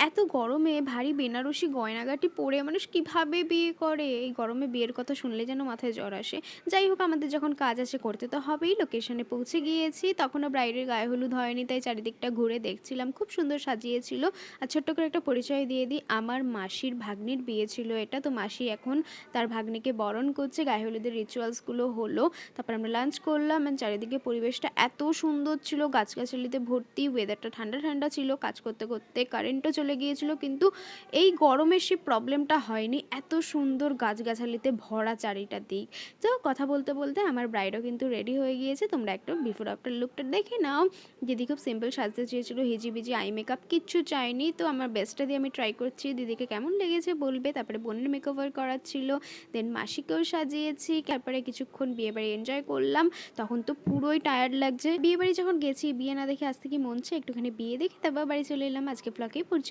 এত গরমে ভারী বেনারসি গয়নাগাটি পরে মানুষ কিভাবে বিয়ে করে? এই গরমে বিয়ের কথা শুনলে যেন মাথায় জ্বর আসে। যাই হোক, আমাদের যখন কাজ আছে করতে তো হবেই। লোকেশনে পৌঁছে গিয়েছি। তখনও ব্রাইডের গায়ে হলুদ হয়নি, তাই চারিদিকটা ঘুরে দেখছিলাম। খুব সুন্দর সাজিয়েছিল। আর ছোট্ট করে একটা পরিচয় দিয়ে দিই, আমার মাসির ভাগ্নির বিয়ে ছিল এটা। তো মাসি এখন তার ভাগ্নিকে বরণ করছে। গায়ে হলুদের রিচুয়ালসগুলো হলো। তারপর আমরা লাঞ্চ করলাম। চারিদিকে পরিবেশটা এত সুন্দর ছিল, গাছগাছালিতে ভর্তি। ওয়েদারটা ঠান্ডা ঠান্ডা ছিল। কাজ করতে করতে কারেন্টও চলে গিয়েছিল, কিন্তু এই গরমের সেই প্রবলেমটা হয়নি। এত সুন্দর গাছগাছালিতে ভরা চারিটা দিক। তো কথা বলতে বলতে আমার ব্রাইডও কিন্তু রেডি হয়ে গিয়েছে। তোমরা একটা বিফোর আফটার লুকটা দেখে নাও। দিদি খুব সিম্পল সাজতে চেয়েছিল, হিজিবিজি আই মেকআপ কিচ্ছু চাইনি। তো আমার বেস্টটা দিয়ে আমি ট্রাই করছি, দিদিকে কেমন লেগেছে বলবে। তারপরে বোনের মেকওভার করাচ্ছিল, দেন মাসিকেও সাজিয়েছি। তারপরে কিছুক্ষণ বিয়েবাড়ি এনজয় করলাম। তখন তো পুরোই টায়ার্ড লাগছে। বিয়েবাড়ি যখন গেছি, বিয়ে না দেখে আসতে কি মন চায়? একটুখানি বিয়ে দেখে তারপর বাড়ি চলে এলাম। আজকে ব্লগে পর্যন্ত।